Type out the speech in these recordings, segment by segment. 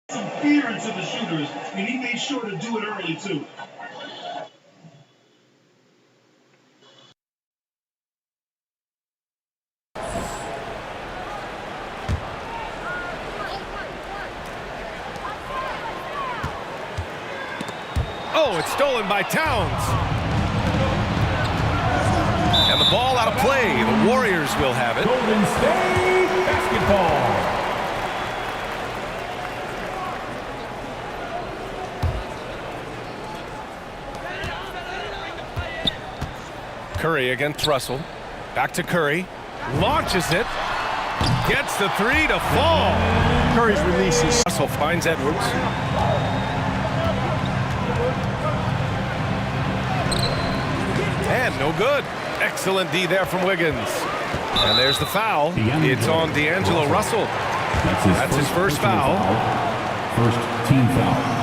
Some fear into the shooters, and he made sure to do it early, too. Oh, it's stolen by Towns. And the ball out of play. The Warriors will have it. Golden State basketball. Curry against Russell. Back to Curry. Launches it. Gets the three to fall. Curry's releases. Russell finds Edwards. And no good. Excellent D there from Wiggins. And there's the foul. It's on D'Angelo Russell. That's his first foul. First team foul.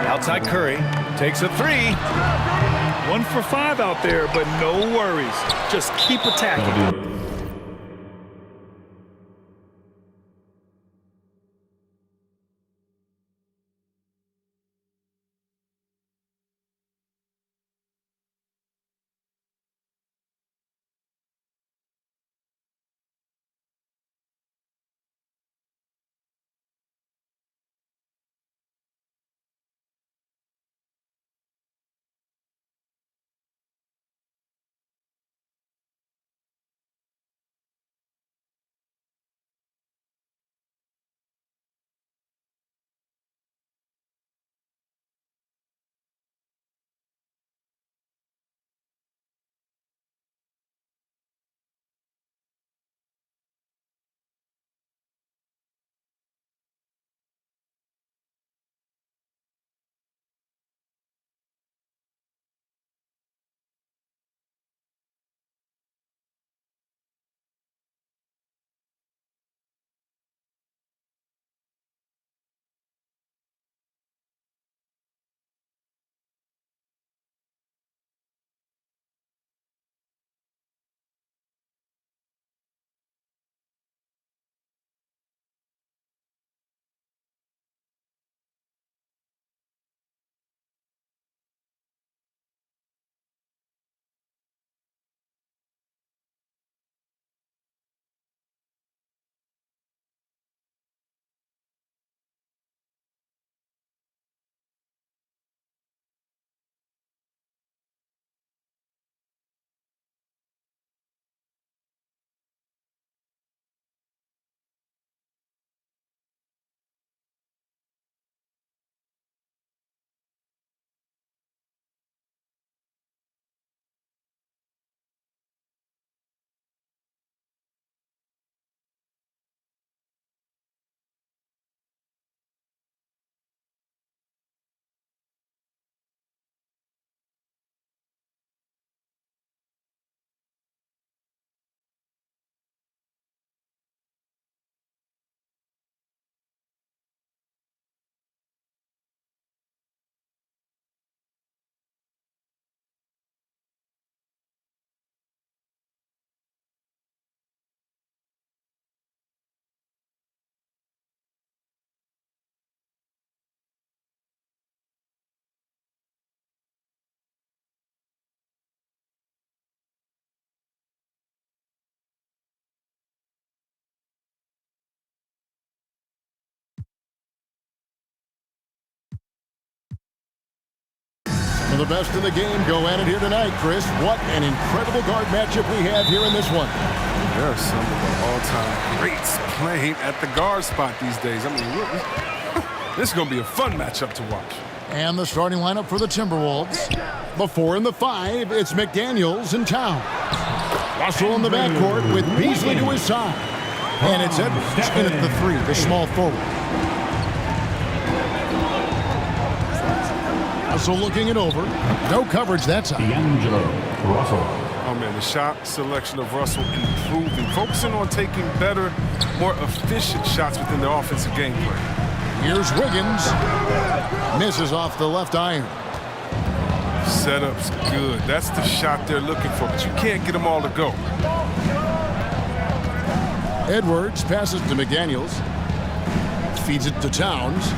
Outside Curry. Takes a three. 1 for 5 out there, but no worries. Just keep attacking. The best in the game go at it here tonight, Chris. What an incredible guard matchup we have here in this one. There are some of the all-time greats playing at the guard spot these days. I mean, this is going to be a fun matchup to watch. And the starting lineup for the Timberwolves. The 4 and the 5, it's McDaniels and Towns. Russell in the backcourt with Beasley to his side. And it's Edwards in at the 3, the small forward. Russell looking it over. No coverage that time. D'Angelo Russell. Oh, man, the shot selection of Russell improving. Focusing on taking better, more efficient shots within the offensive game plan. Here's Wiggins. Misses off the left iron. Setup's good. That's the shot they're looking for, but you can't get them all to go. Edwards passes to McDaniels. Feeds it to Towns.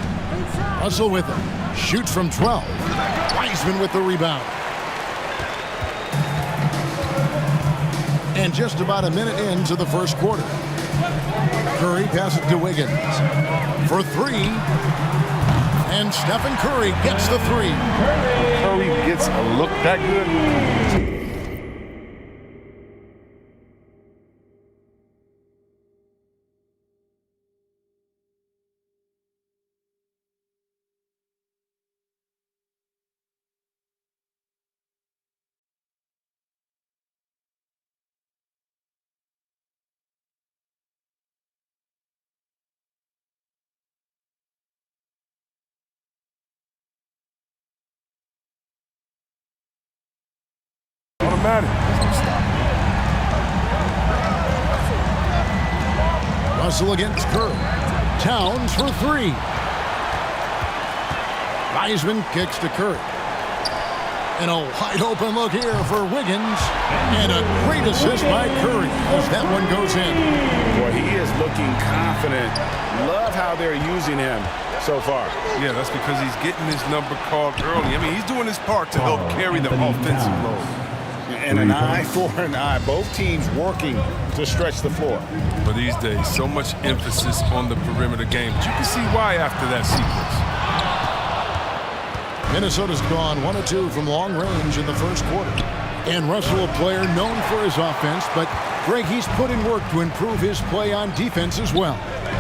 Russell with it. Shoots from 12. Wiseman with the rebound. And just about a minute into the first quarter. Curry passes to Wiggins. For three. And Stephen Curry gets the three. Curry gets a look that good. Russell against Curry. Towns for three. Wiseman kicks to Curry. And a wide open look here for Wiggins. And a great assist by Curry as that one goes in. Boy, he is looking confident. Love how they're using him so far. Yeah, that's because he's getting his number called early. I mean, he's doing his part to help carry the offensive load. And an eye for an eye. Both teams working to stretch the floor. But these days, so much emphasis on the perimeter game. But you can see why after that sequence. Minnesota's gone 1 of 2 from long range in the first quarter. And Russell, a player known for his offense, but Greg, he's put in work to improve his play on defense as well.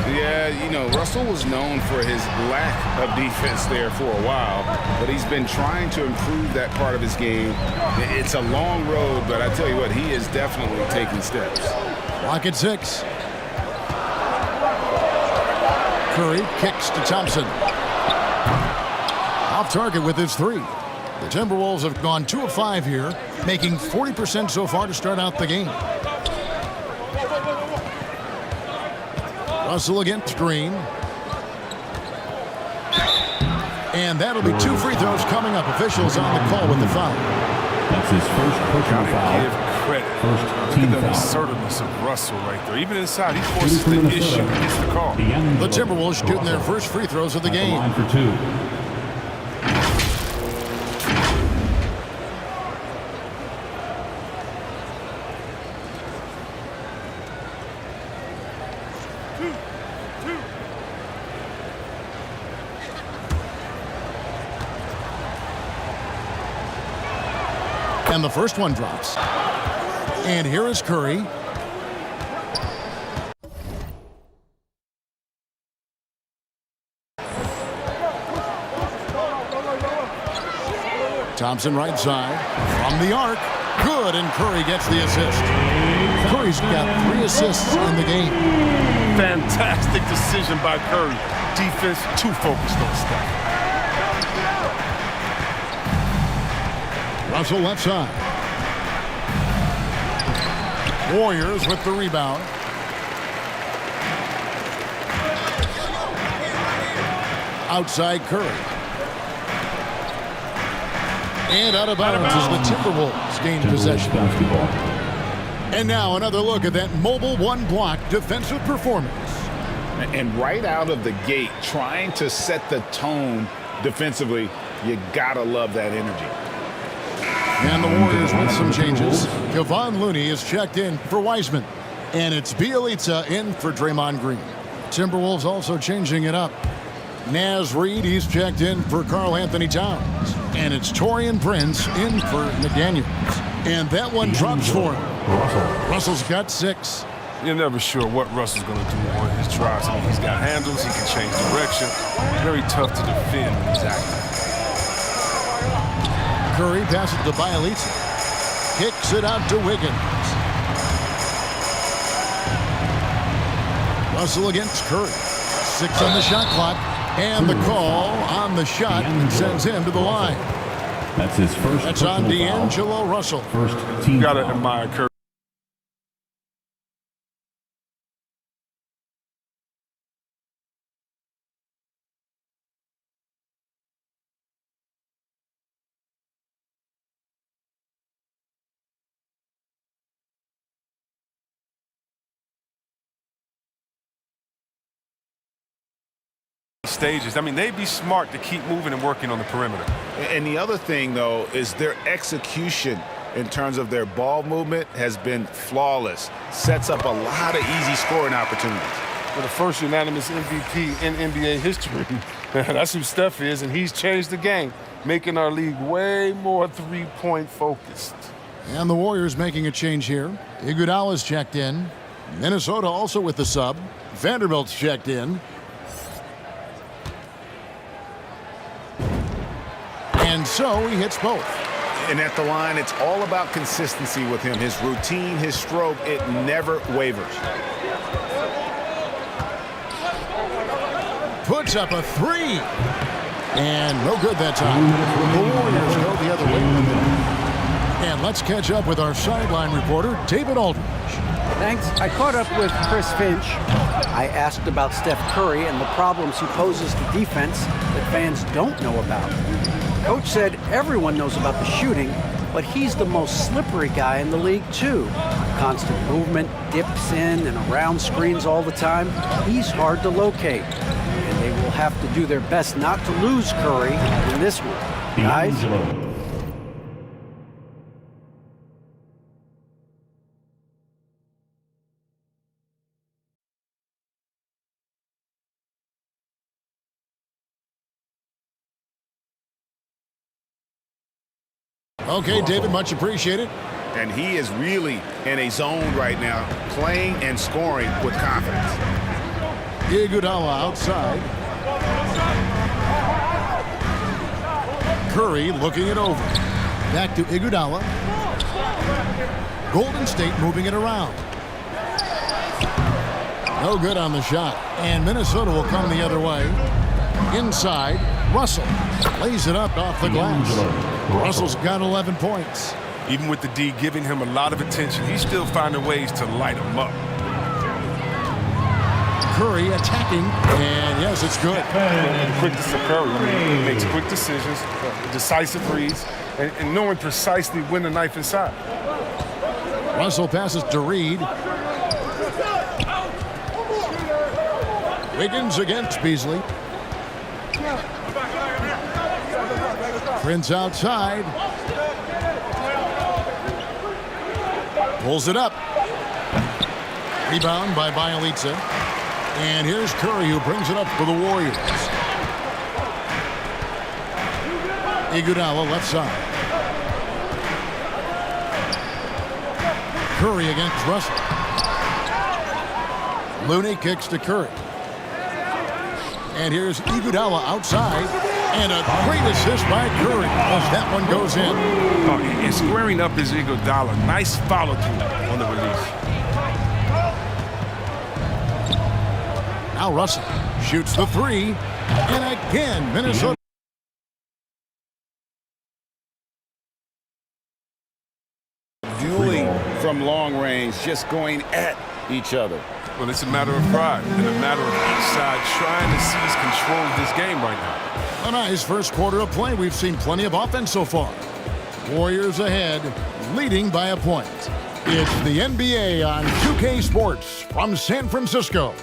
Yeah, you know, Russell was known for his lack of defense there for a while, but he's been trying to improve that part of his game. It's a long road, but I tell you what, he is definitely taking steps. Clock at 6. Curry kicks to Thompson. Off target with his three. The Timberwolves have gone 2 of 5 here, making 40% so far to start out the game. Russell against Green. And that'll be 2 free throws coming up. Officials on the call with the foul. That's his first personal foul. Give credit. First Look team at the foul. assertiveness of Russell right there. Even inside, he forces the issue and gets the call. The Timberwolves shooting their first free throws of the game. Line for 2. And the first one drops. And here is Curry. Thompson right side. From the arc. Good, and Curry gets the assist. Curry's got 3 assists in the game. Fantastic decision by Curry. Defense too focused on stuff. Russell left side. Warriors with the rebound. Outside Curry. And out of bounds as the Timberwolves gain possession. And now another look at that mobile one-block defensive performance. And right out of the gate, trying to set the tone defensively, you gotta love that energy. And the Warriors with some changes. Kevon Looney is checked in for Wiseman. And it's Bjelica in for Draymond Green. Timberwolves also changing it up. Naz Reid, he's checked in for Karl Anthony Towns. And it's Taurean Prince in for McDaniels. And that one drops for him. Russell's got 6. You're never sure what Russell's going to do on his drives. I mean, he's got handles, he can change direction. Very tough to defend when he's active. Curry passes to Bjelica. Kicks it out to Wiggins. Russell against Curry. 6 on the shot clock. And the call on the shot sends him to the line. That's his first. That's on D'Angelo Russell. First team. You got to foul. admire Curry. stages. I mean, they'd be smart to keep moving and working on the perimeter. And the other thing, though, is their execution in terms of their ball movement has been flawless. Sets up a lot of easy scoring opportunities. For the first unanimous MVP in NBA history. That's who Steph is, and he's changed the game, making our league way more three-point focused. And the Warriors making a change here. Iguodala's checked in. Minnesota also with the sub. Vanderbilt's checked in. And so he hits both. And at the line, it's all about consistency with him. His routine, his stroke, it never wavers. Puts up a three. And no good that time. The Warriors go the other way. And let's catch up with our sideline reporter, David Aldridge. Thanks. I caught up with Chris Finch. I asked about Steph Curry and the problems he poses to defense that fans don't know about. Coach said everyone knows about the shooting, but he's the most slippery guy in the league, too. Constant movement, dips in and around screens all the time. He's hard to locate. And they will have to do their best not to lose Curry in this one. Guys? Okay, David, much appreciated. And he is really in a zone right now, playing and scoring with confidence. Iguodala outside. Curry looking it over. Back to Iguodala. Golden State moving it around. No good on the shot. And Minnesota will come the other way. Inside, Russell lays it up off the glass. Russell's got 11 points. Even with the D giving him a lot of attention, he's still finding ways to light him up. Curry attacking, and yes, it's good. And quickness of Curry. I mean, he makes quick decisions, decisive reads, and knowing precisely when the knife inside. Russell passes to Reed. Wiggins against Beasley. Prince outside. Pulls it up. Rebound by Bjelica. And here's Curry who brings it up for the Warriors. Iguodala left side. Curry against Russell. Looney kicks to Curry. And here's Iguodala outside. And a great assist by Curry as that one goes in. Oh, and squaring up is Iguodala. Nice follow through on the release. Now Russell shoots the three. And again, Minnesota. Dueling from long range, just going at each other. Well, it's a matter of pride and a matter of each side trying to seize control of this game right now. A nice first quarter of play. We've seen plenty of offense so far. Warriors ahead, leading by a point. It's the NBA on 2K Sports from San Francisco.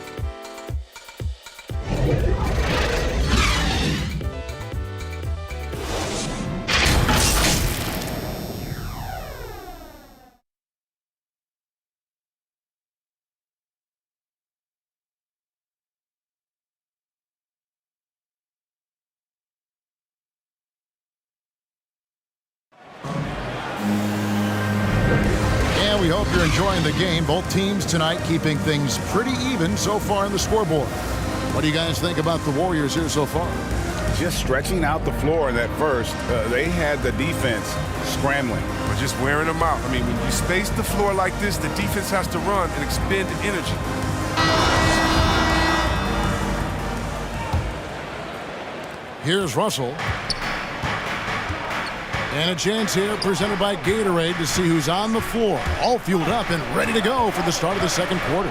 We hope you're enjoying the game. Both teams tonight keeping things pretty even so far in the scoreboard. What do you guys think about the Warriors here so far? Just stretching out the floor in that first. They had the defense scrambling. Or just wearing them out. I mean, when you space the floor like this, the defense has to run and expend energy. Here's Russell. And a chance here presented by Gatorade to see who's on the floor. All fueled up and ready to go for the start of the second quarter.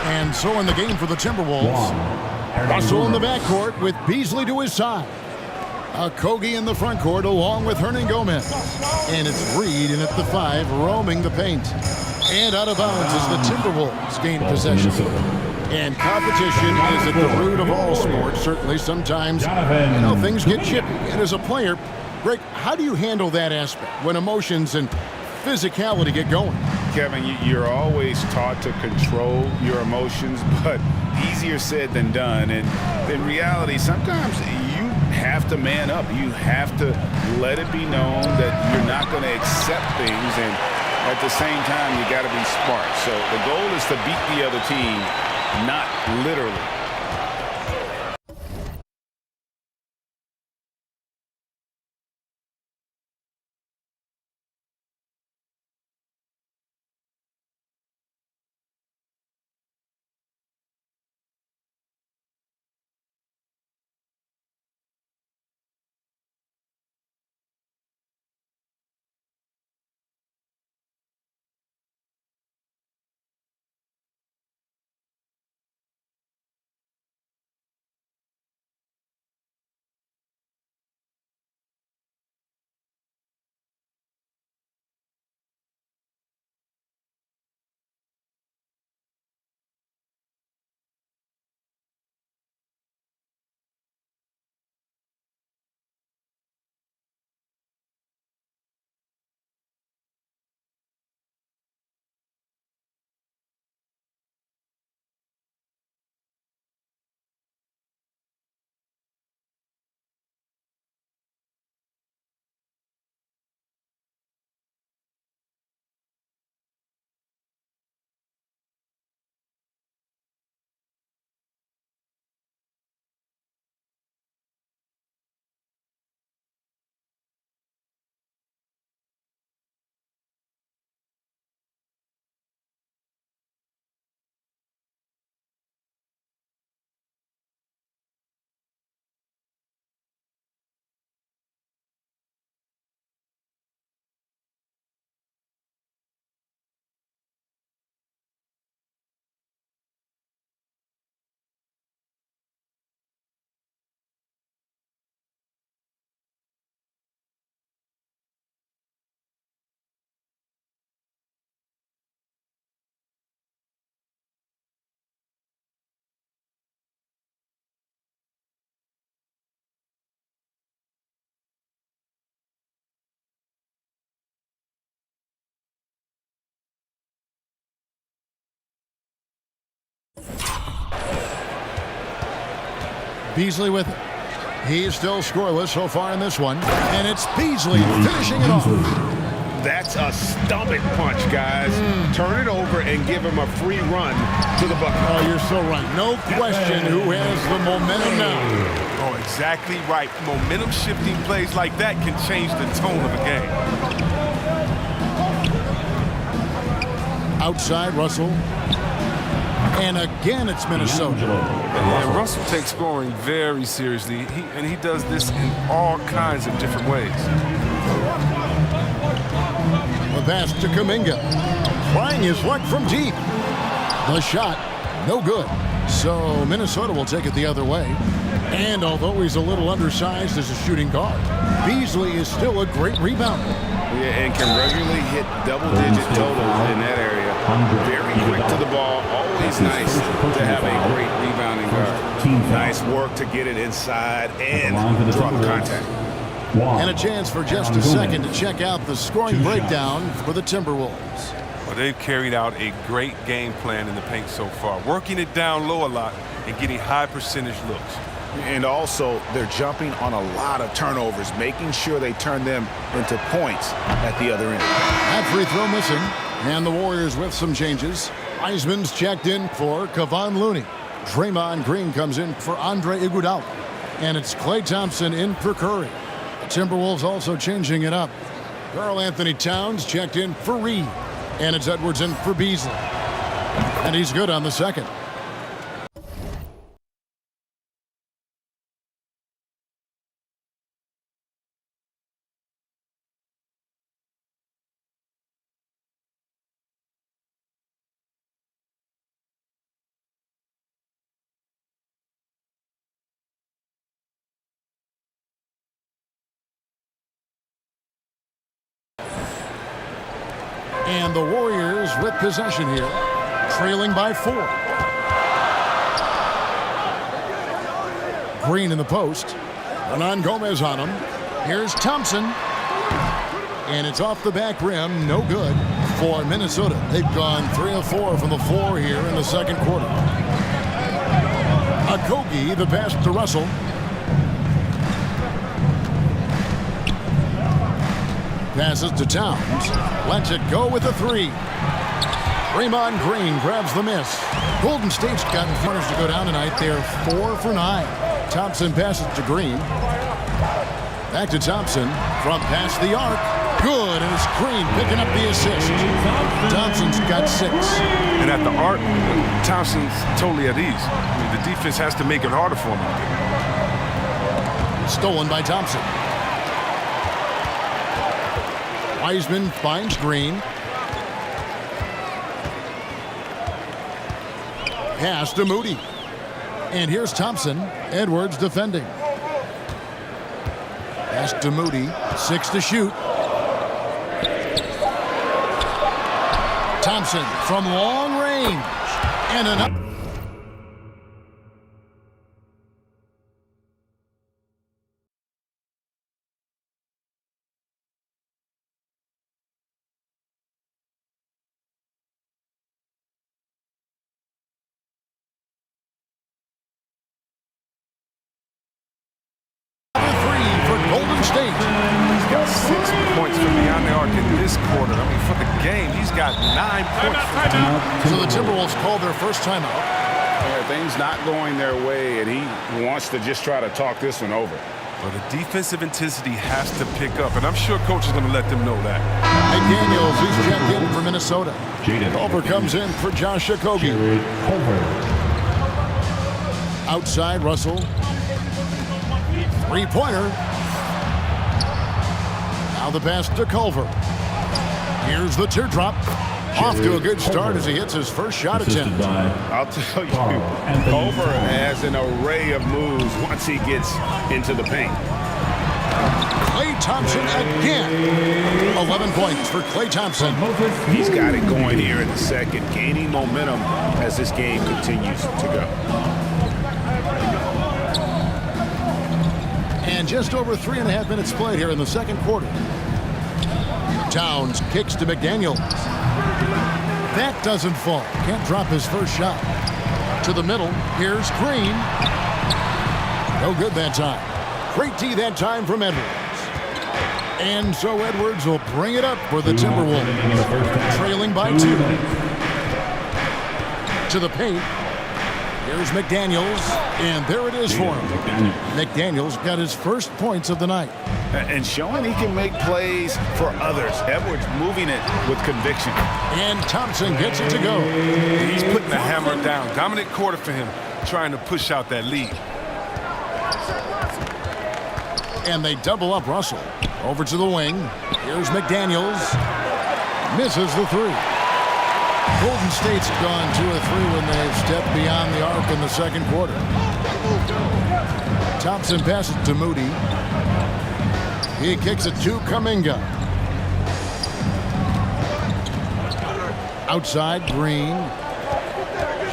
And so in the game for the Timberwolves, Russell in the backcourt with Beasley to his side. Kogi in the front court along with Hernangomez. And it's Reed in at the 5, roaming the paint. And out of bounds as the Timberwolves gain possession. And competition is at the root of all sports. Certainly sometimes, things get chippy. And as a player, Greg, how do you handle that aspect when emotions and physicality get going? Kevin, you're always taught to control your emotions, but easier said than done. And in reality, sometimes you have to man up. You have to let it be known that you're not going to accept things. And at the same time, you got to be smart. So the goal is to beat the other team, not literally. Beasley with it. He's still scoreless so far in this one. And it's Beasley finishing it off. That's a stomach punch, guys. Turn it over and give him a free run to the bucket. Oh, you're so right. No question who has the momentum now. Oh, exactly right. Momentum shifting plays like that can change the tone of a game. Outside, Russell. And again, it's Minnesota. And Russell takes scoring very seriously, and he does this in all kinds of different ways. The pass to Kuminga. Trying his luck from deep. The shot, no good. So Minnesota will take it the other way. And although he's a little undersized as a shooting guard, Beasley is still a great rebounder. Yeah, and can regularly hit double-digit totals in that area. Very quick to the ball. Always nice to have a great rebounding guard. Nice work to get it inside and draw the contact. And a chance for just a second to check out the scoring breakdown for the Timberwolves. Well, they've carried out a great game plan in the paint so far, working it down low a lot and getting high percentage looks. And also, they're jumping on a lot of turnovers, making sure they turn them into points at the other end. That free throw missing, and the Warriors with some changes. Wiseman's checked in for Kevon Looney. Draymond Green comes in for Andre Iguodala. And it's Klay Thompson in for Curry. The Timberwolves also changing it up. Karl Anthony Towns checked in for Reed. And it's Edwards in for Beasley. And he's good on the second. And the Warriors with possession here, trailing by 4. Green in the post. Hernan Gomez on him. Here's Thompson. And it's off the back rim. No good for Minnesota. They've gone 3 of 4 from the floor here in the second quarter. Okogie, the pass to Russell. Passes to Towns. Lets it go with a 3. Draymond Green grabs the miss. Golden State's gotten corners to go down tonight. They're 4 for 9. Thompson passes to Green. Back to Thompson from past the arc. Good, and it's Green picking up the assist. Thompson's got 6. And at the arc, Thompson's totally at ease. I mean, the defense has to make it harder for him. Stolen by Thompson. Wiseman finds Green. Pass to Moody. And here's Thompson. Edwards defending. Pass to Moody. 6 to shoot. Thompson from long range. And an State. He's got 6 points from beyond the arc in this quarter. I mean, for the game, he's got 9 points. So the Timberwolves call their first timeout. Yeah, things not going their way, and he wants to just try to talk this one over. Well, the defensive intensity has to pick up, and I'm sure coach is going to let them know that. McDaniels, he's checked in for Minnesota. Culver comes in for Josh Okogie. Outside, Russell. 3-pointer. Now the pass to Culver. Here's the teardrop. Off to a good start as he hits his first shot attempt. I'll tell you, Culver has an array of moves once he gets into the paint. Klay Thompson again. 11 points for Klay Thompson. He's got it going here in the second, gaining momentum as this game continues to go. And just over 3.5 minutes played here in the second quarter. Towns kicks to McDaniels. That doesn't fall. Can't drop his first shot. To the middle. Here's Green. No good that time. Great D that time from Edwards. And so Edwards will bring it up for the Timberwolves. Trailing by 2. To the paint. Here's McDaniels, and there it is for him. McDaniels got his first points of the night. And showing he can make plays for others. Edwards moving it with conviction. And Thompson gets it to go. He's putting the hammer down. Dominant quarter for him, trying to push out that lead. And they double up Russell. Over to the wing. Here's McDaniels. Misses the 3. Golden State's gone 2 of 3 when they've stepped beyond the arc in the second quarter. Thompson passes to Moody. He kicks it to Kuminga. Outside, Green.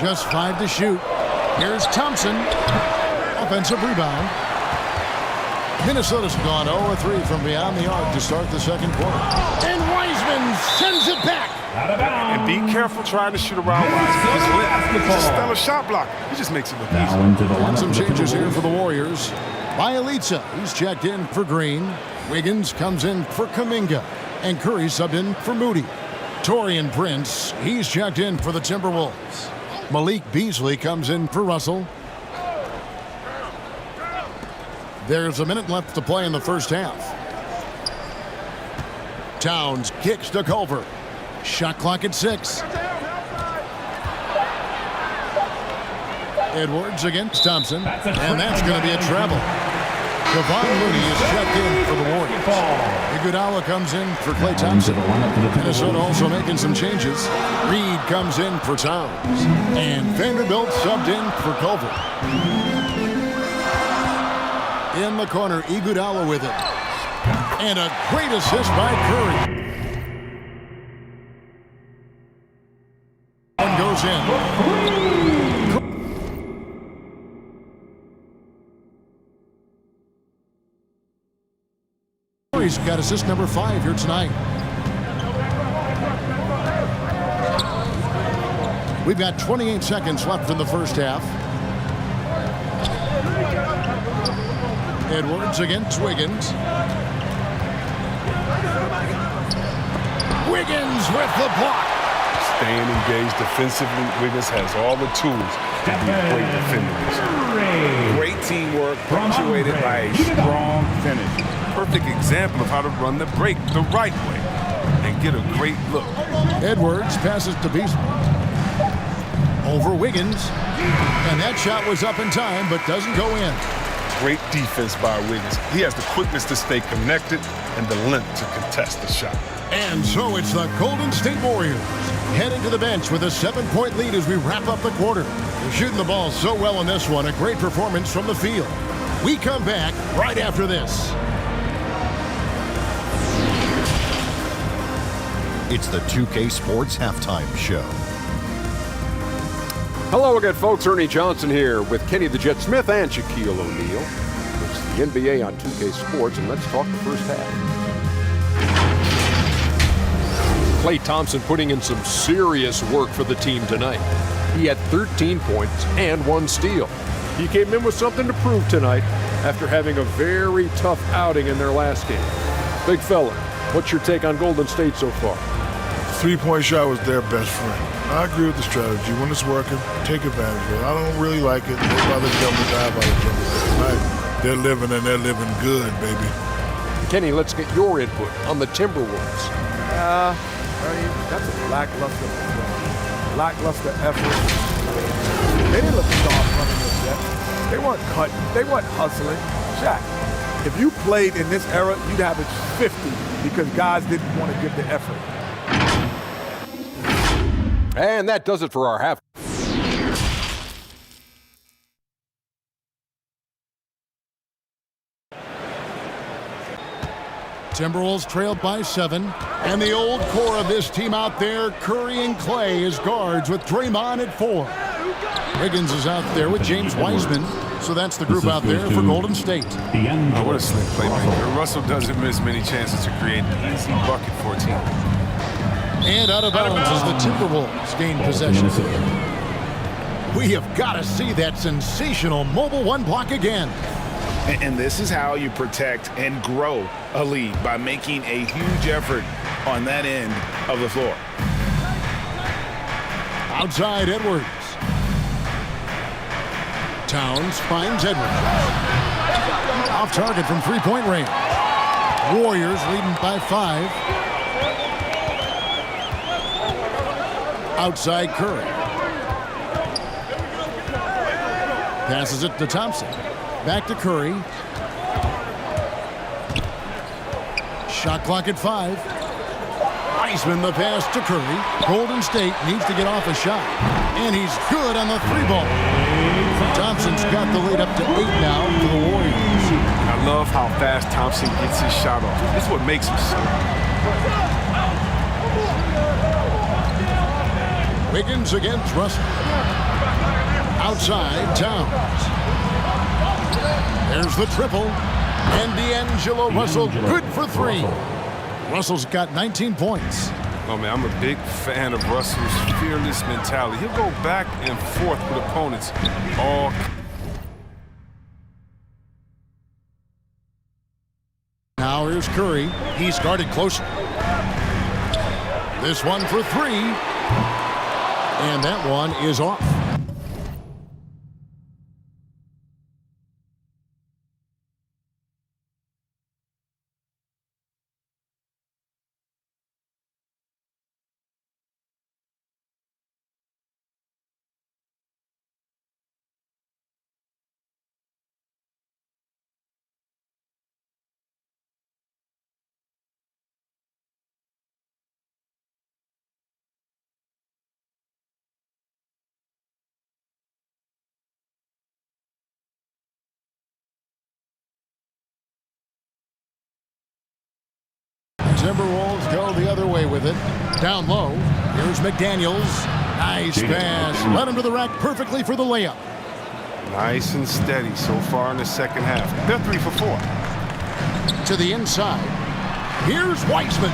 Just 5 to shoot. Here's Thompson. Offensive rebound. Minnesota's gone 0 of 3 from beyond the arc to start the second quarter. And Wiseman sends it back. And be careful trying to shoot around Wiseman. He's a stellar shot block. He just makes it look easy. And some changes here for the Warriors. Bielitsa, he's checked in for Green. Wiggins comes in for Kuminga. And Curry subbed in for Moody. Taurean Prince, he's checked in for the Timberwolves. Malik Beasley comes in for Russell. There's a minute left to play in the first half. Towns kicks to Culver. Shot clock at 6. Edwards against Thompson. And that's going to be a travel. Kevon Looney is checked in for the Warriors. Iguodala comes in for Klay Thompson. Minnesota also making some changes. Reed comes in for Towns. And Vanderbilt subbed in for Culver. In the corner, Iguodala with it. And a great assist by Curry. And goes in. Curry's got assist number 5 here tonight. We've got 28 seconds left in the first half. Edwards against Wiggins. Wiggins with the block. Staying engaged defensively, Wiggins has all the tools to be a great defender. Great teamwork, punctuated by a strong finish. Perfect example of how to run the break the right way and get a great look. Edwards passes to Beasley. Over Wiggins. And that shot was up in time, but doesn't go in. Great defense by Wiggins. He has the quickness to stay connected and the length to contest the shot. And so it's the Golden State Warriors heading to the bench with a 7-point lead as we wrap up the quarter. They're shooting the ball so well in this one. A great performance from the field. We come back right after this. It's the 2K Sports Halftime Show. Hello again, folks. Ernie Johnson here with Kenny the Jet Smith and Shaquille O'Neal. It's the NBA on 2K Sports, and let's talk the first half. Klay Thompson putting in some serious work for the team tonight. He had 13 points and 1 steal. He came in with something to prove tonight after having a very tough outing in their last game. Big fella, what's your take on Golden State so far? Three-point shot was their best friend. I agree with the strategy. When it's working, take advantage of it. I don't really like it. They by the jump and die by the jump. Tonight, they're living and they're living good, baby. Kenny, let's get your input on the Timberwolves. That's a lackluster effort. They didn't look soft running this set. They weren't cutting. They weren't hustling. Shaq, if you played in this era, you'd average 50 because guys didn't want to give the effort. And that does it for our half. Timberwolves trailed by 7. And the old core of this team out there, Curry and Klay as guards with Draymond at 4. Wiggins is out there with James Wiseman. So that's the group out there for Golden State. Oh, what a slick playmaker. Russell doesn't miss many chances to create an easy bucket for a team. And out of bounds as the Timberwolves gain possession. We have got to see that sensational mobile 1 block again. And this is how you protect and grow a lead, by making a huge effort on that end of the floor. Outside Edwards. Towns finds Edwards. Off target from 3-point range. Warriors leading by 5. Outside Curry. Passes it to Thompson. Back to Curry. Shot clock at 5. Wiseman the pass to Curry. Golden State needs to get off a shot. And he's good on the 3-ball. Thompson's got the lead up to 8 now for the Warriors. I love how fast Thompson gets his shot off. This is what makes him so. Wiggins against Russell. Outside Towns. There's the triple. And D'Angelo Russell good for 3. Russell's got 19 points. Oh, man, I'm a big fan of Russell's fearless mentality. He'll go back and forth with opponents all. Now here's Curry. He's guarded closer. This one for 3. And that one is off. Timberwolves go the other way with it. Down low. Here's McDaniels. Nice pass. Led him to the rack perfectly for the layup. Nice and steady so far in the second half. They're 3 for 4. To the inside. Here's Wiseman.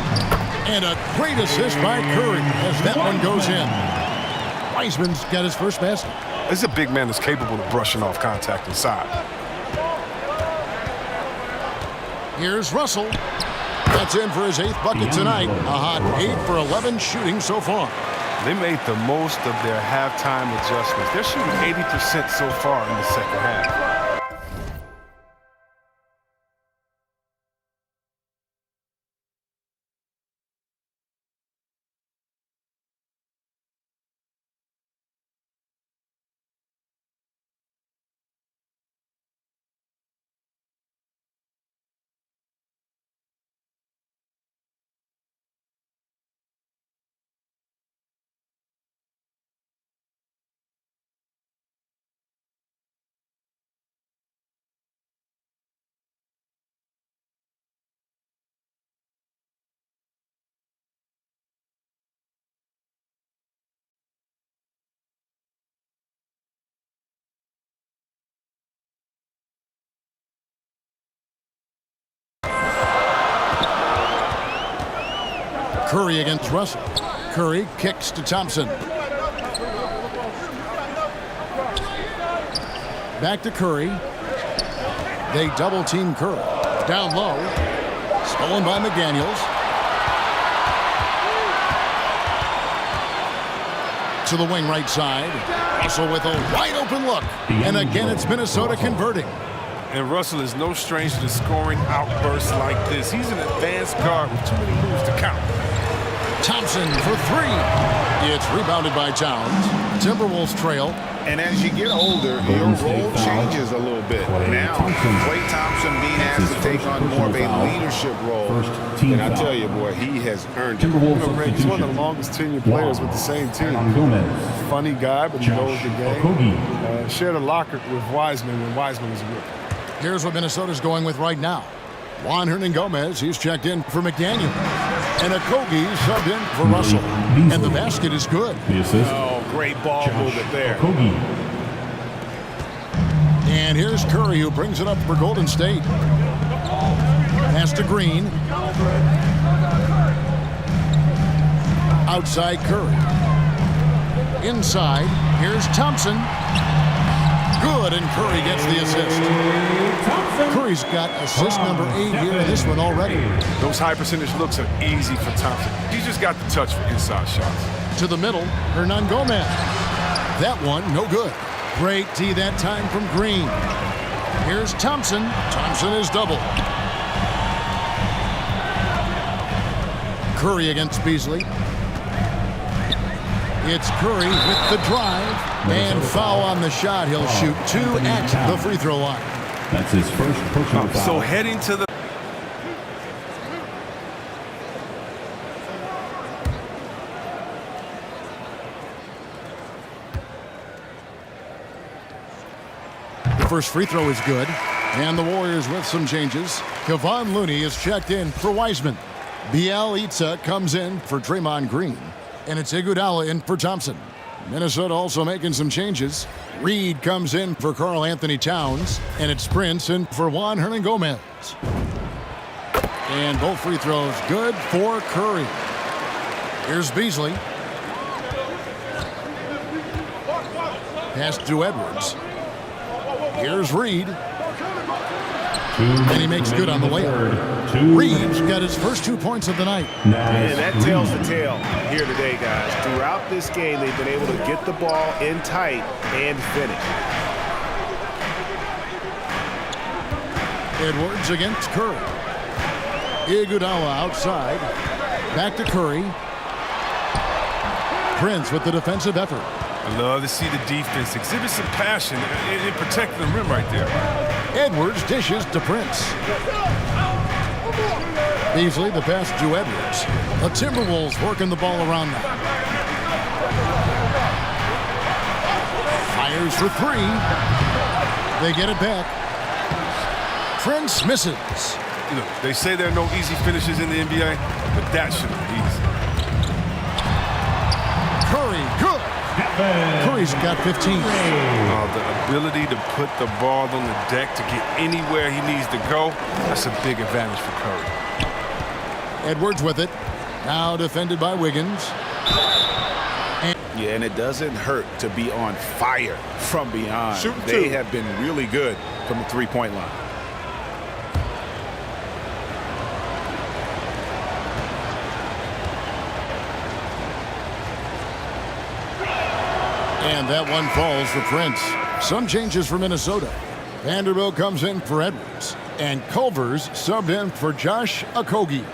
And a great assist by Curry as that one goes in. Wiseman's got his first basket. This is a big man that's capable of brushing off contact inside. Here's Russell. That's in for his 8th bucket tonight. A hot 8 for 11 shooting so far. They made the most of their halftime adjustments. They're shooting 80% so far in the second half. Curry against Russell. Curry kicks to Thompson. Back to Curry. They double team Curry. Down low. Stolen by McDaniels. To the wing right side. Russell with a wide open look. And again, it's Minnesota converting. And Russell is no stranger to scoring outbursts like this. He's an advanced guard with too many moves to count. Thompson for 3. It's rebounded by Towns. Timberwolves trail. And as you get older, your role changes a little bit. Now, Klay Thompson being asked to take on more of a leadership role. And I tell you, boy, he has earned it. He's one of the longest tenured players with the same team. Funny guy, but he knows the game. Shared a locker with Wiseman when Wiseman was a rookie. Here's what Minnesota's going with right now. Juan Hernangomez, he's checked in for McDaniel. And Okogie subbed in for Russell. And the basket is good. The assist. Oh, great ball movement there. Okogie. And here's Curry, who brings it up for Golden State. Pass to Green. Outside Curry. Inside, here's Thompson. Good, and Curry gets the assist. Curry's got assist number 8 here in this one already. Those high percentage looks are easy for Thompson. He's just got the touch for inside shots. To the middle, Hernangomez. That one, no good. Great D that time from Green. Here's Thompson. Thompson is double. Curry against Beasley. It's Curry with the drive. And foul on the shot. He'll shoot 2 at the free throw line. That's his first personal foul. So heading to the... The first free throw is good. And the Warriors with some changes. Kevon Looney is checked in for Wiseman. Bielitsa comes in for Draymond Green. And it's Iguodala in for Thompson. Minnesota also making some changes. Reed comes in for Karl Anthony Towns. And it's Prince in for Juan Hernangomez. And both free throws good for Curry. Here's Beasley. Pass to Edwards. Here's Reed. And he makes good on the layup. Reed's got his first 2 points of the night. And that tells the tale here today, guys. Throughout this game, they've been able to get the ball in tight and finish. Edwards against Curry. Iguodala outside. Back to Curry. Prince with the defensive effort. I love to see the defense exhibit some passion in protecting the rim right there. Edwards dishes to Prince. Beasley, the pass to Edwards. The Timberwolves working the ball around now. Fires for 3. They get it back. Prince misses. You know, they say there are no easy finishes in the NBA, but that should be easy. Curry, good. Curry's got 15. The ability to put the ball on the deck to get anywhere he needs to go, that's a big advantage for Curry. Edwards with it. Now defended by Wiggins. Yeah, and it doesn't hurt to be on fire from behind. They have been really good from the three-point line. And that one falls for Prince. Some changes for Minnesota. Vanderbilt comes in for Edwards. And Culver's subbed in for Josh Okogie.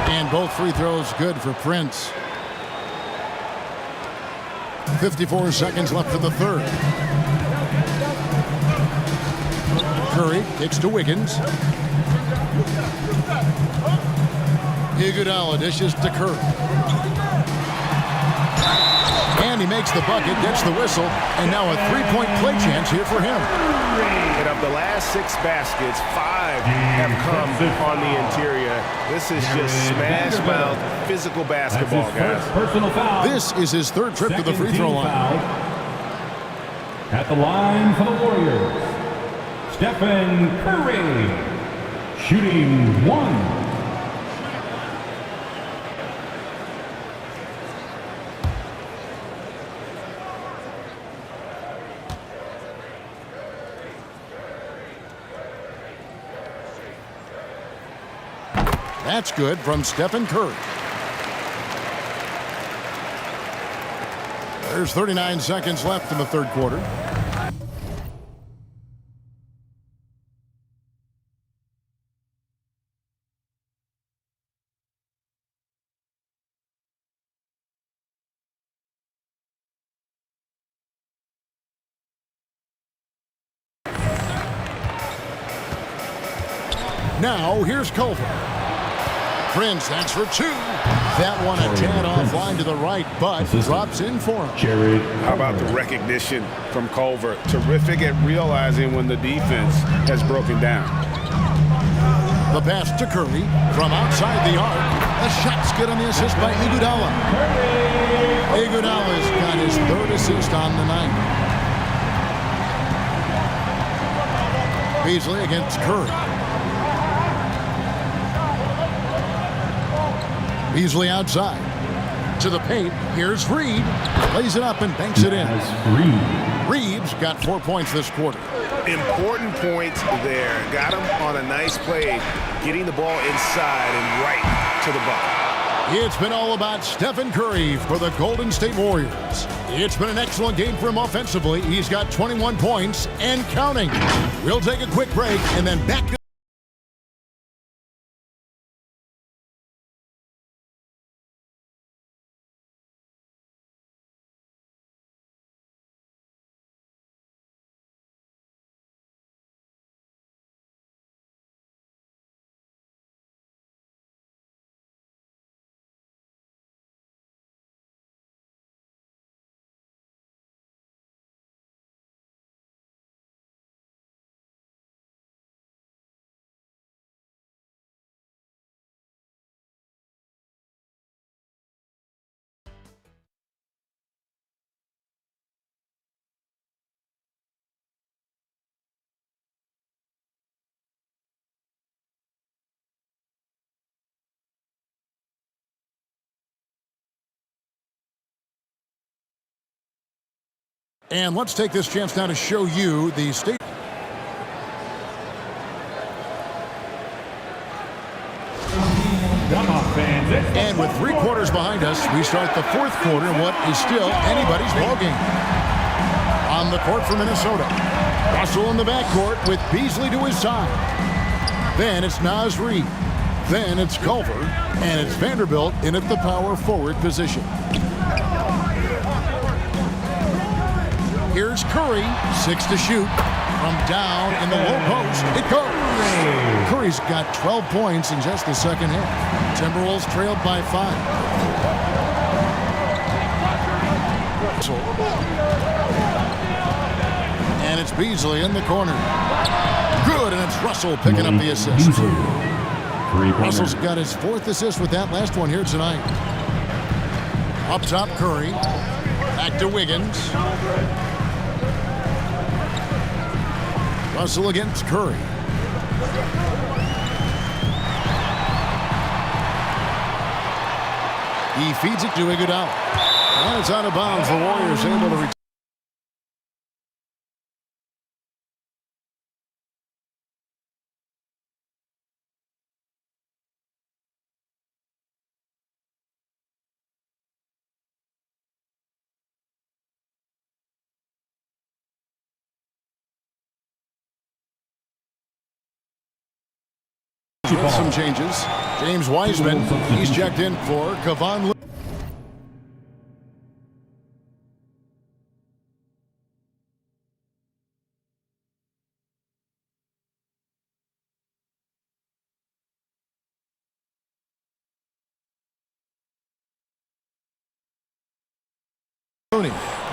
And both free throws good for Prince. 54 seconds left for the third. Curry kicks to Wiggins. Iguodala dishes to Curry. And he makes the bucket, gets the whistle, and now a three-point play chance here for him. And of the last 6 baskets, 5 have come on the interior. This is just smash-mouth physical basketball, guys. Personal foul. This is his third trip to the free throw line. At the line for the Warriors, Stephen Curry, shooting 1. That's good from Stephen Curry. There's 39 seconds left in the third quarter. Now here's Culver. Prince, that's for 2. That one a tad offline to the right, but drops in for him. How about the recognition from Culver? Terrific at realizing when the defense has broken down. The pass to Curry from outside the arc. The shot's good on the assist by Iguodala. Iguodala's got his 3rd assist on the night. Beasley against Curry. Beasley outside. To the paint. Here's Reed. Lays it up and banks it in. Reed's got 4 points this quarter. Important points there. Got him on a nice play, getting the ball inside and right to the bucket. It's been all about Stephen Curry for the Golden State Warriors. It's been an excellent game for him offensively. He's got 21 points and counting. We'll take a quick break and then back to And let's take this chance now to show you the state. And with 3 quarters behind us, we start the 4th quarter in what is still anybody's ballgame. On the court for Minnesota, Russell in the backcourt with Beasley to his side. Then it's Naz Reid. Then it's Culver. And it's Vanderbilt in at the power forward position. Here's Curry, 6 to shoot. From down in the low post, it goes. Curry's got 12 points in just the second half. Timberwolves trailed by 5. And it's Beasley in the corner. Good, and it's Russell picking up the assist. Russell's got his 4th assist with that last one here tonight. Up top, Curry. Back to Wiggins. Russell against Curry. He feeds it to Iguodala. And it's out of bounds. The Warriors able to return. Some changes. James Wiseman, he's checked in for Kevon.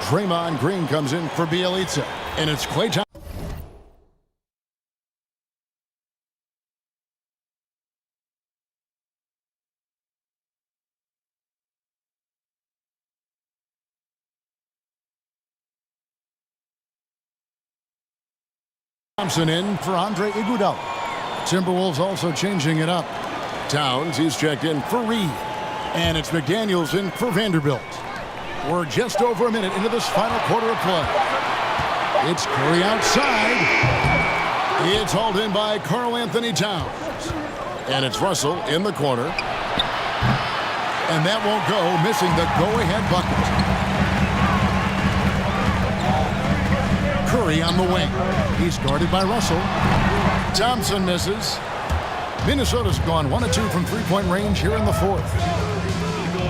Draymond Green comes in for Bielitsa, and it's Klay Thompson in for Andre Iguodala. Timberwolves also changing it up. Towns, he's checked in for Reed. And it's McDaniels in for Vanderbilt. We're just over a minute into this final quarter of play. It's Curry outside. It's hauled in by Karl Anthony Towns. And it's Russell in the corner. And that won't go, missing the go-ahead bucket. Curry on the wing. He's guarded by Russell. Thompson misses. Minnesota's gone 1 of 2 from three-point range here in the fourth.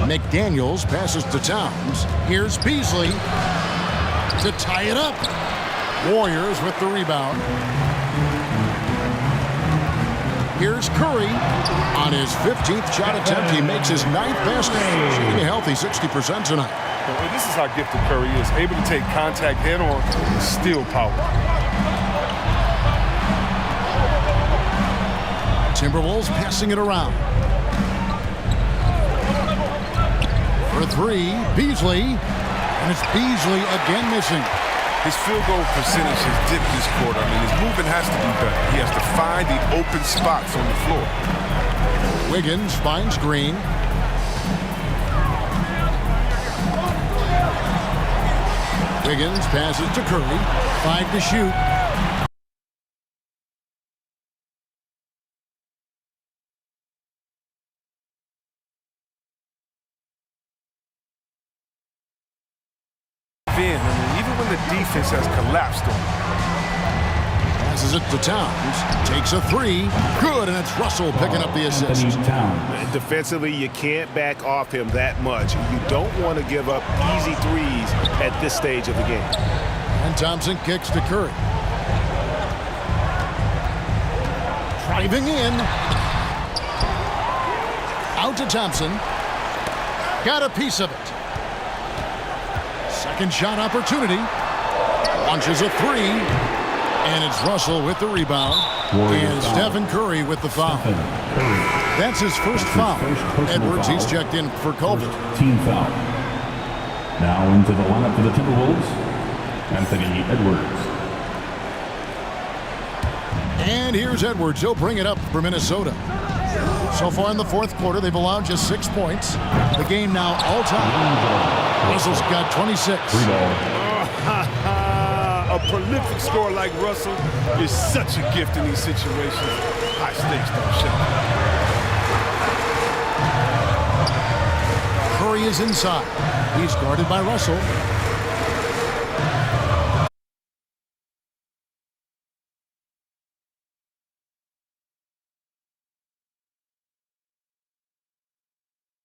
McDaniels passes to Towns. Here's Beasley to tie it up. Warriors with the rebound. Here's Curry. On his 15th shot attempt, he makes his 9th basket. Shooting a healthy 60% tonight. Well, this is how gifted Curry is. Able to take contact head-on and steal power. Timberwolves passing it around. For three, Beasley. And it's Beasley again missing. His field goal percentage has dipped this quarter. I mean, his movement has to be better. He has to find the open spots on the floor. Wiggins finds Green. Wiggins passes to Curry. 5 to shoot. Even when the defense has collapsed on him. Passes it to Towns. Takes a three. Good, and it's Russell picking up the assist. Defensively, you can't back off him that much. You don't want to give up easy threes at this stage of the game. And Thompson kicks to Curry. Driving in. Out to Thompson. Got a piece of it. Second shot opportunity. Launches a three. And it's Russell with the rebound. And Stephen Curry with the foul. That's his first foul. Edwards, he's checked in for Culver. Team foul. Now into the lineup for the Timberwolves, Anthony Edwards. And here's Edwards. He'll bring it up for Minnesota. So far in the fourth quarter, they've allowed just 6 points. The game now all-time. Russell's got 26. A prolific scorer like Russell is such a gift in these situations. High stakes, though, shot. Curry is inside. He's guarded by Russell.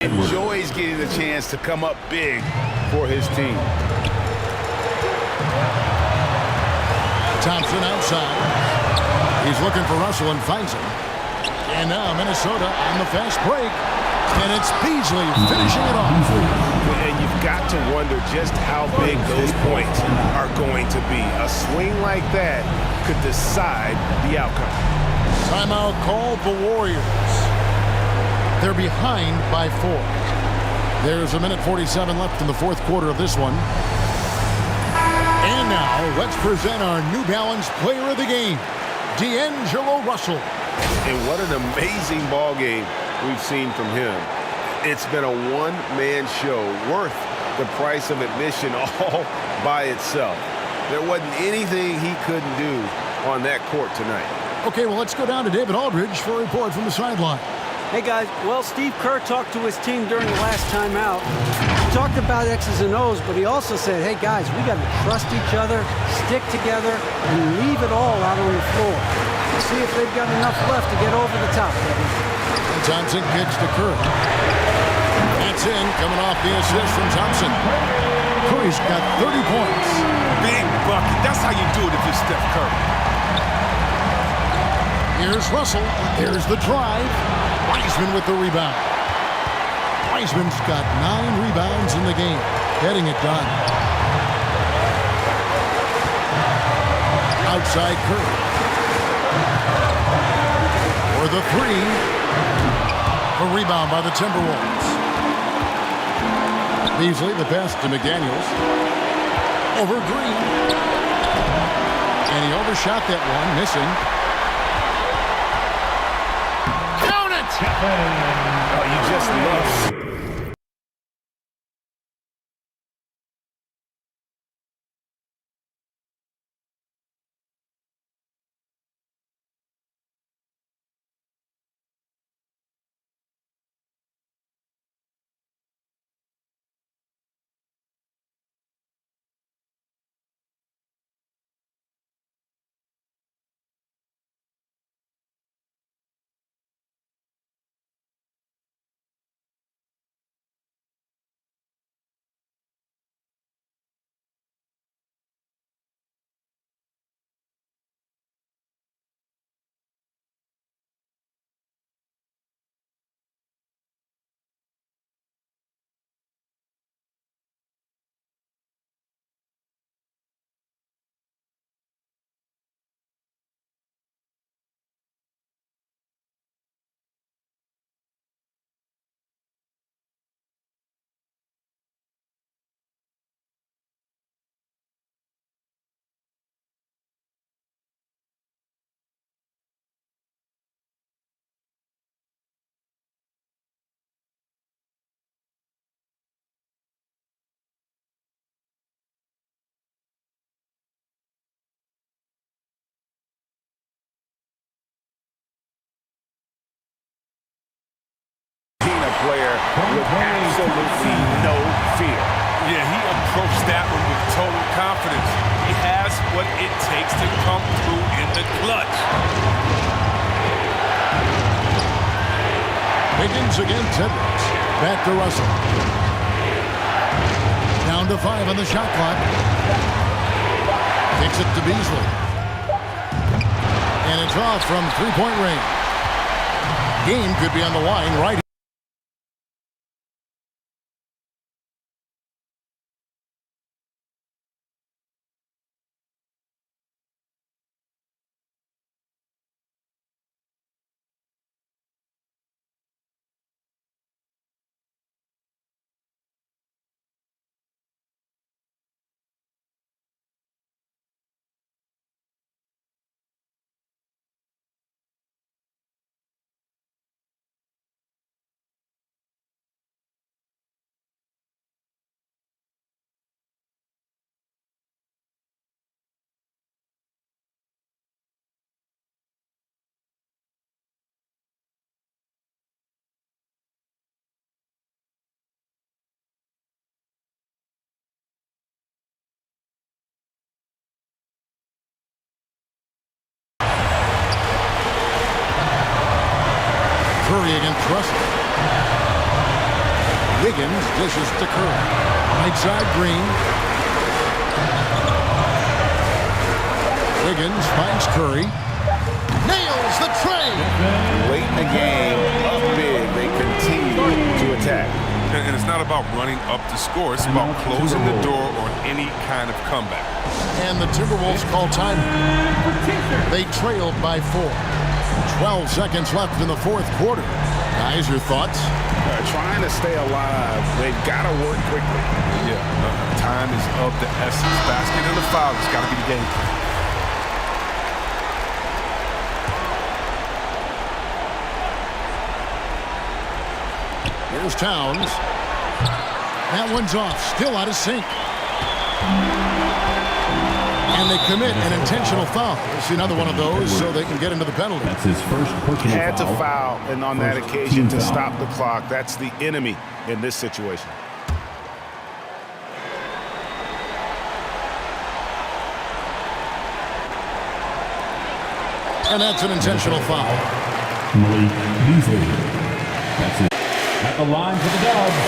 Enjoys getting the chance to come up big for his team. Thompson outside. He's looking for Russell and finds him. And now Minnesota on the fast break. And it's Beasley finishing it off. And you've got to wonder just how big those points are going to be. A swing like that could decide the outcome. Timeout called the Warriors. They're behind by 4. There's a minute 47 left in the fourth quarter of this one. And now, let's present our New Balance Player of the Game, D'Angelo Russell. And what an amazing ball game we've seen from him. It's been a one-man show worth the price of admission all by itself. There wasn't anything he couldn't do on that court tonight. Okay, well, let's go down to David Aldridge for a report from the sideline. Hey, guys. Well, Steve Kerr talked to his team during the last timeout. He talked about X's and O's, but he also said, hey, guys, we got to trust each other, stick together, and leave it all out on the floor. We'll see if they've got enough left to get over the top, Kevin. Thompson kicks to Kerr. It's in, coming off the assist from Thompson. Curry's got 30 points. Big bucket. That's how you do it if you're Steph Curry. Here's Russell. Here's the drive. Wiseman with the rebound. Wiseman's got 9 rebounds in the game, getting it done. Outside Curry. For the 3. A rebound by the Timberwolves. Beasley, the pass to McDaniels. Over Green. And he overshot that one, missing. Count it! Oh, you just love. Player with absolutely no fear. Yeah, he approached that one with total confidence. He has what it takes to come through in the clutch. Higgins against Edwards. Back to Russell. Down to 5 on the shot clock. Kicks it to Beasley. And it's off from 3-point range. Game could be on the line right. Curry against Russell. Wiggins dishes to Curry. Right side Green. Wiggins finds Curry. Nails the tray. Late in the game, up big, they continue to attack. And it's not about running up the score. It's about closing the door on any kind of comeback. And the Timberwolves call time. They trailed by 4. 12 seconds left in the fourth quarter. Guys, your thoughts? trying to stay alive. They've got to work quickly. Yeah, time is of the essence. Basket and the foul has got to be the game plan. Here's Towns. That one's off. Still out of sync. And they commit an intentional foul. It's another one of those so they can get into the penalty. That's his first personal Had to foul. foul, and on that occasion to stop the clock. That's the enemy in this situation. And that's an intentional foul. Malik Beasley. That's it. At the line for the Dubs,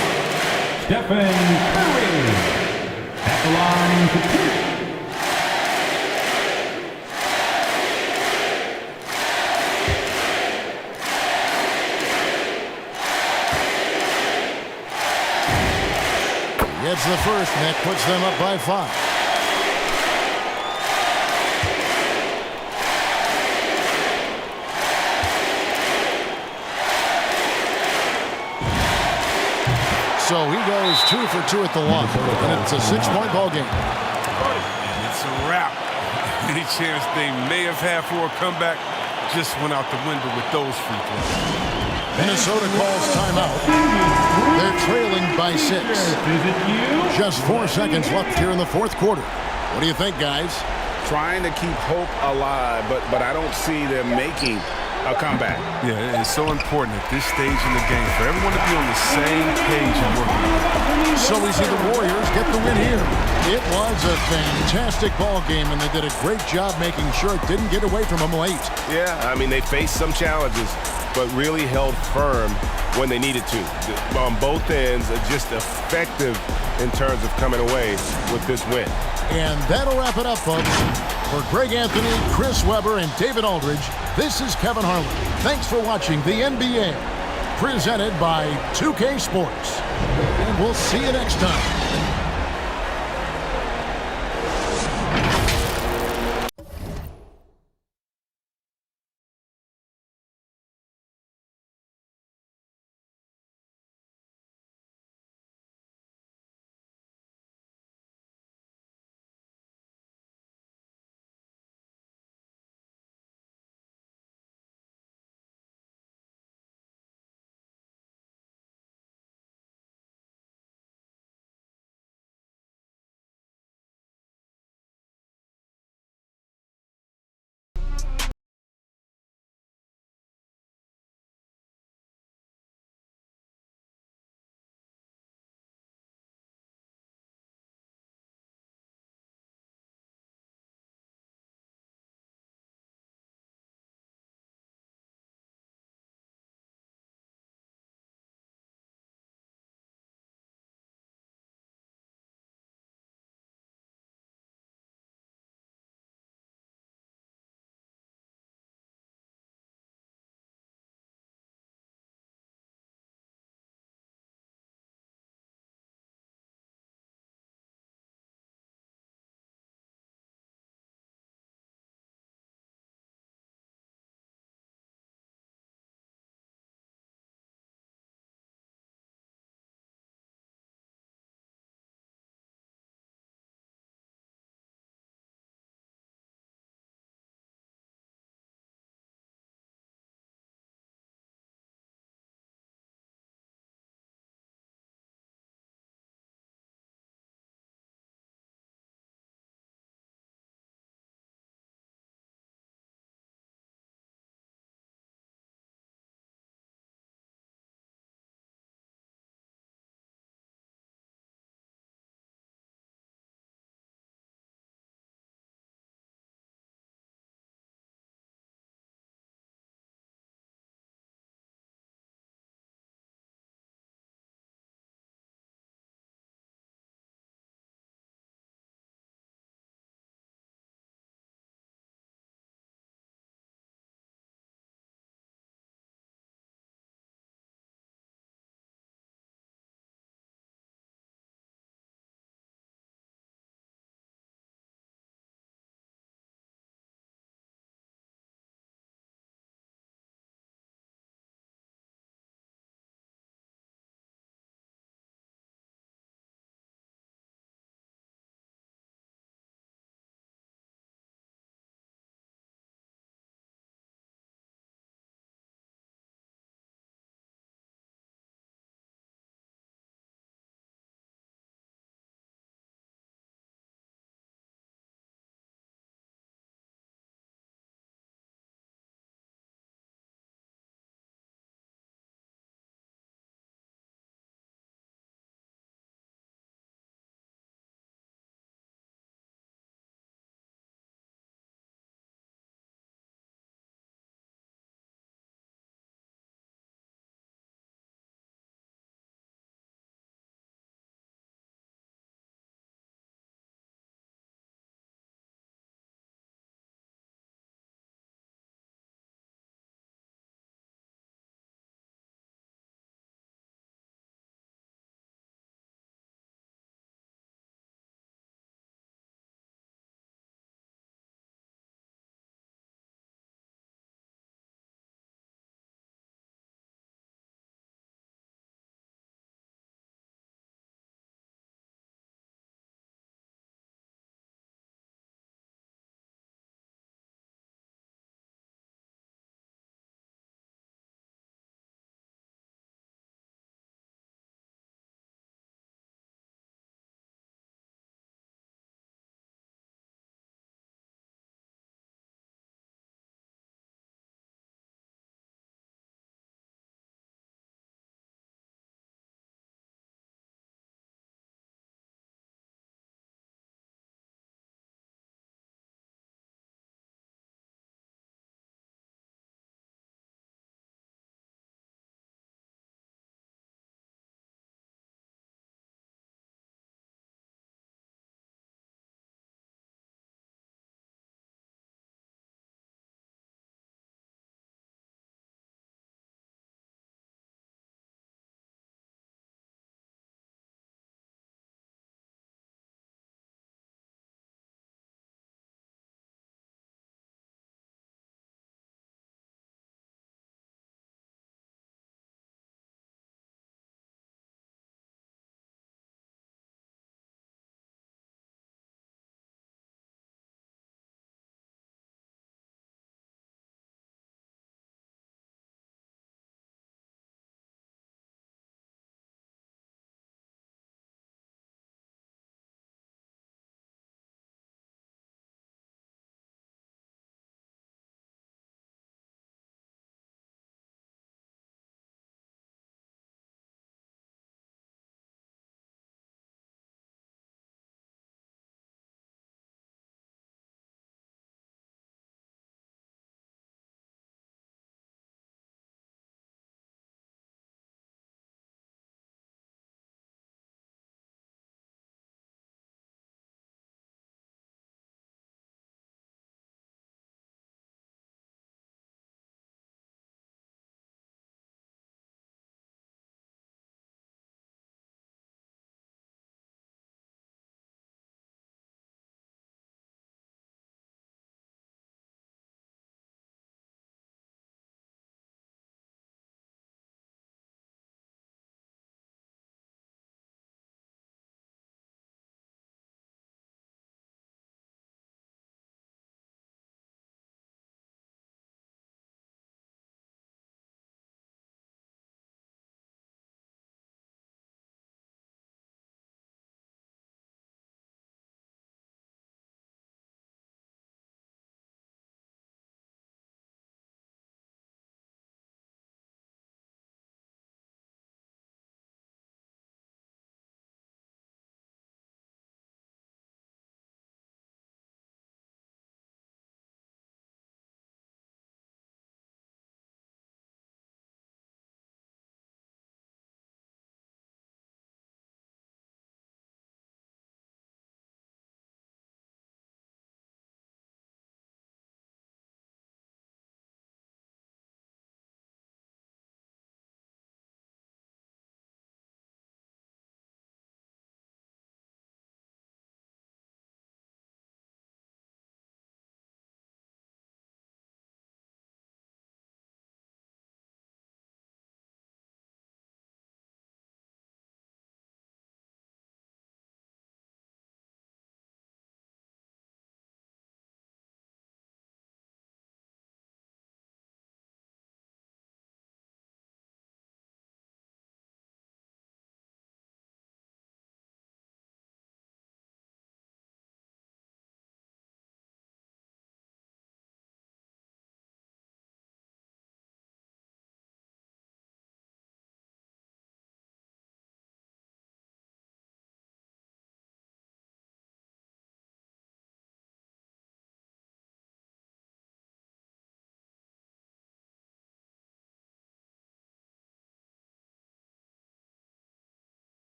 Stephen Curry. At the line to two. Gets the first, and that puts them up by 5. So he goes 2 for 2 at the line, and it's a 6-point ball game. And it's a wrap. Any chance they may have had for a comeback just went out the window with those free throws. Minnesota calls timeout. They're trailing by 6. Just 4 seconds left here in the fourth quarter. What do you think, guys? Trying to keep hope alive, but I don't see them making a comeback. Yeah, it's so important at this stage in the game for everyone to be on the same page and working. So we see the Warriors get the win here. It was a fantastic ball game, and they did a great job making sure it didn't get away from them late. Yeah, I mean, they faced some challenges, but really held firm when they needed to. On both ends, just effective in terms of coming away with this win. And that'll wrap it up, folks. For Greg Anthony, Chris Webber, and David Aldridge, this is Kevin Harlan. Thanks for watching the NBA, presented by 2K Sports. And we'll see you next time.